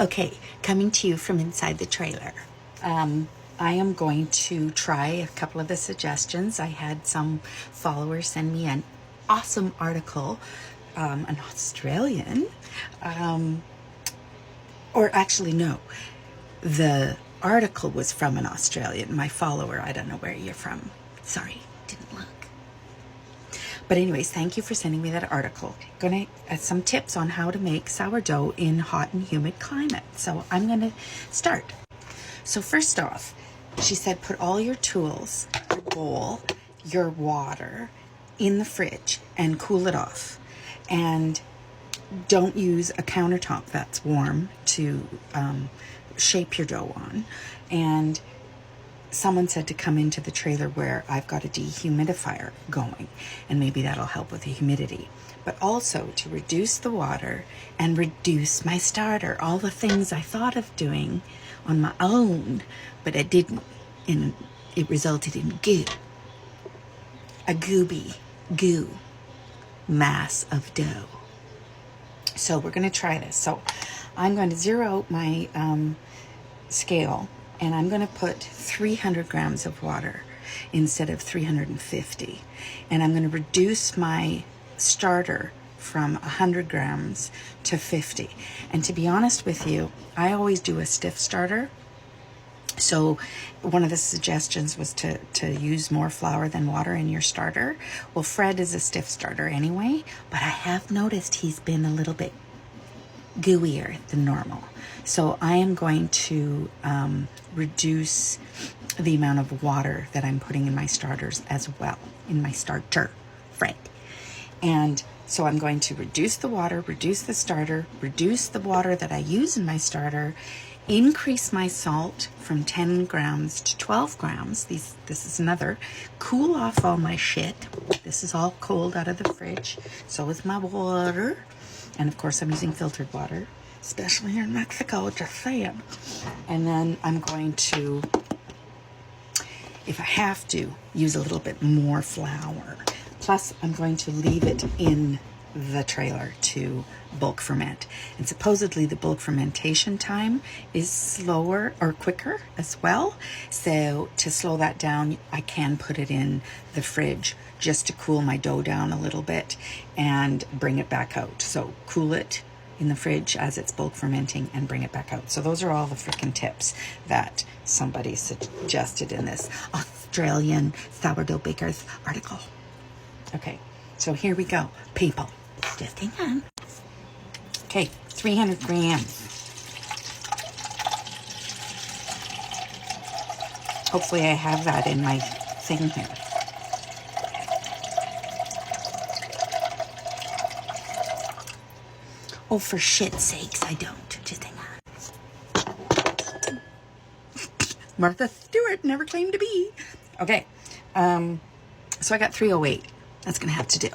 Okay, coming to you from inside the trailer. I am going to try a couple of the suggestions. I had some followers send me an awesome article, an Australian, or actually no, the article was from an Australian, my follower. I don't know where you're from. Sorry, didn't look. But anyways, thank you for sending me that article. Gonna some tips on how to make sourdough in hot and humid climate. So I'm gonna start. So first off, she said put all your tools, your bowl, your water in the fridge and cool it off. And don't use a countertop that's warm to shape your dough on. And someone said to come into the trailer where I've got a dehumidifier going, and maybe that'll help with the humidity. But also to reduce the water and reduce my starter. All the things I thought of doing on my own, but I didn't, and it resulted in goo. A gooby goo mass of dough. So we're going to try this. So I'm going to zero out my scale, and I'm going to put 300 grams of water instead of 350. And I'm going to reduce my starter from 100 grams to 50. And to be honest with you, I always do a stiff starter. So one of the suggestions was to use more flour than water in your starter. Well, Fred is a stiff starter anyway, but I have noticed he's been a little bit gooier than normal. So I am going to reduce the amount of water that I'm putting in my starters as well, in my starter, Fred. And so I'm going to reduce the water, reduce the starter, reduce the water that I use in my starter, increase my salt from 10 grams to 12 grams. This is another. Cool off all my shit. This is all cold out of the fridge. So is my water. And of course I'm using filtered water, especially here in Mexico, just saying. And then I'm going to, if I have to, use a little bit more flour. Plus I'm going to leave it in the trailer to bulk ferment. And supposedly the bulk fermentation time is slower or quicker as well. So to slow that down, I can put it in the fridge just to cool my dough down a little bit and bring it back out. So cool it in the fridge as it's bulk fermenting and bring it back out. So those are all the freaking tips that somebody suggested in this Australian sourdough baker's article. Okay, so here we go, people. Just hang on. Okay, 300 grams. Hopefully I have that in my thing here. Oh, for shit's sakes, I don't. Just hang on. Martha Stewart never claimed to be. Okay, so I got 308. That's gonna have to do.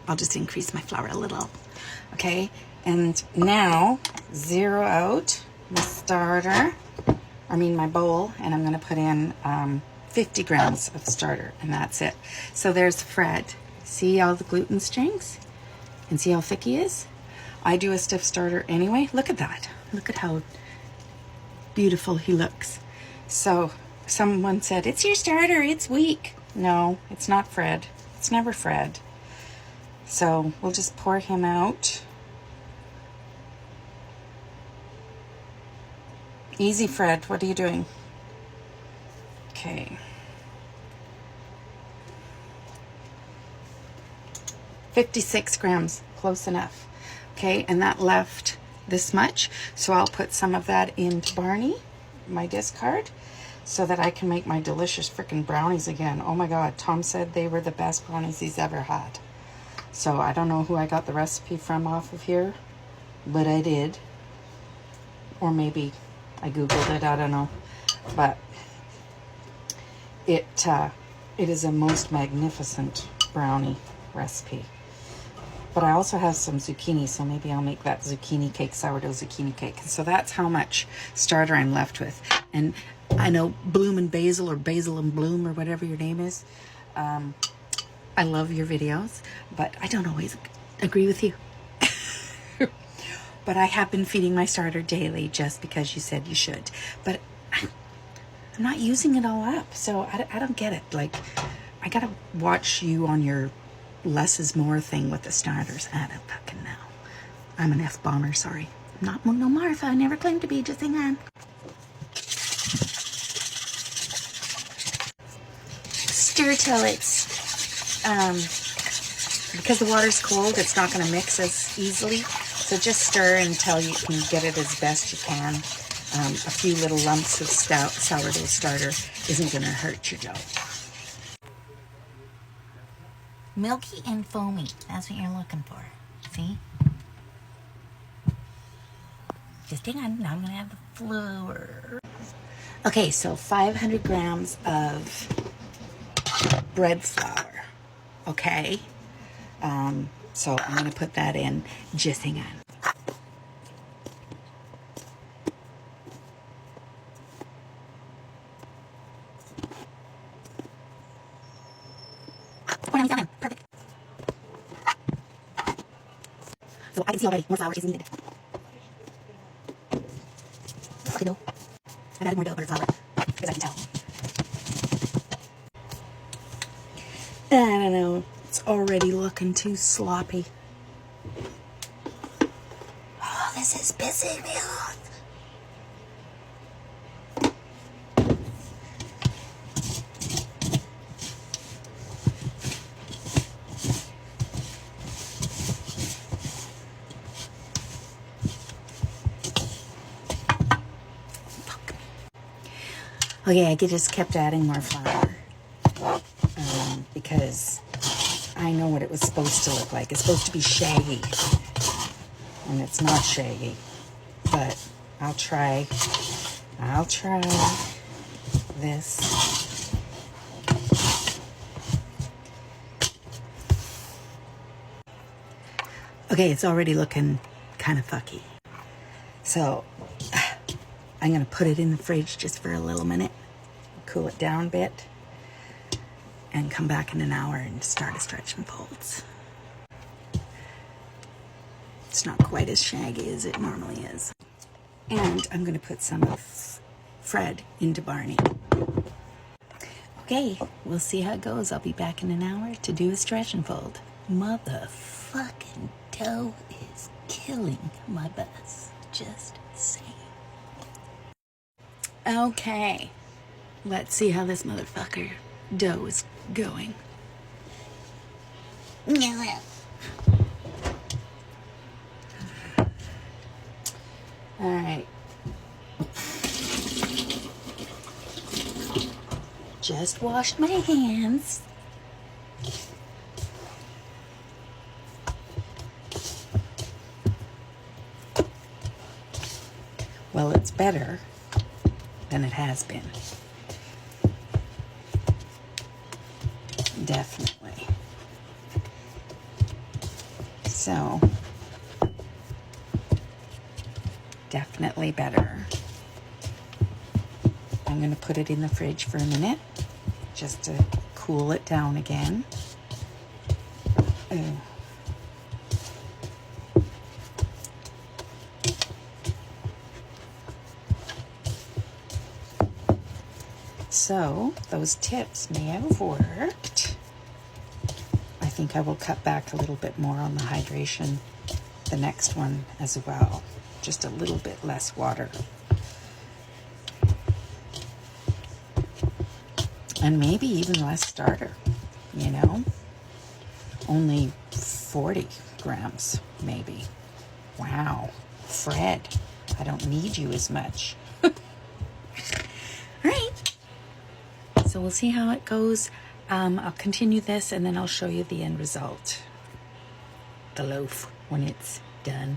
I'll just increase my flour a little. Okay, and now zero out my starter, my bowl, and I'm gonna put in 50 grams of starter, and that's it. So there's Fred. See all the gluten strings? And see how thick he is? I do a stiff starter anyway. Look at that. Look at how beautiful he looks. So someone said, it's your starter, it's weak. No, it's not Fred. It's never Fred. So we'll just pour him out. Easy, Fred. What are you doing? Okay. 56 grams. Close enough. Okay, and that left this much. So I'll put some of that into Barney, my discard, so that I can make my delicious freaking brownies again. Oh my God, Tom said they were the best brownies he's ever had. So I don't know who I got the recipe from off of here, but I did. Or maybe I Googled it, I don't know. But it is a most magnificent brownie recipe. But I also have some zucchini, so maybe I'll make that zucchini cake, sourdough zucchini cake. So that's how much starter I'm left with. And I know Bloom and Basil, or Basil and Bloom, or whatever your name is. I love your videos, but I don't always agree with you. but I have been feeding my starter daily just because you said you should. But I'm not using it all up, so I don't get it. Like, I gotta watch you on your less is more thing with the starters. I don't fucking know. I'm an F-bomber, sorry. I'm not no Martha, I never claimed to be, just hang on. Stir till it's, because the water's cold, it's not gonna mix as easily. So just stir until you can get it as best you can. A few little lumps of sourdough starter isn't gonna hurt your dough. Milky and foamy, that's what you're looking for, see? Just hang on, now I'm gonna have the flour. Okay, so 500 grams of bread flour, okay? So I'm gonna put that in, just hang on. Oh, now done. Perfect. So I can see already more flour is needed. Okay, no. I've added more butter flour because I can tell. I don't know. It's already looking too sloppy. Oh, this is pissing me off. Okay, I just kept adding more flour because I know what it was supposed to look like. It's supposed to be shaggy, and it's not shaggy, but I'll try this. Okay, it's already looking kind of fucky. So I'm gonna put it in the fridge just for a little minute, cool it down a bit, and come back in an hour and start to stretch and folds. It's not quite as shaggy as it normally is. And I'm gonna put some of Fred into Barney. Okay, we'll see how it goes. I'll be back in an hour to do a stretch and fold. Motherfucking dough is killing my buzz. Just saying. Okay, let's see how this motherfucker dough is going. All right. Just washed my hands. Well, it's better than it has been. Definitely. So, definitely better. I'm going to put it in the fridge for a minute just to cool it down again. Ooh. So, those tips may have worked. I think I will cut back a little bit more on the hydration the next one as well. Just a little bit less water. And maybe even less starter, you know? Only 40 grams, maybe. Wow. Fred, I don't need you as much. So we'll see how it goes. I'll continue this and then I'll show you the end result. The loaf when it's done.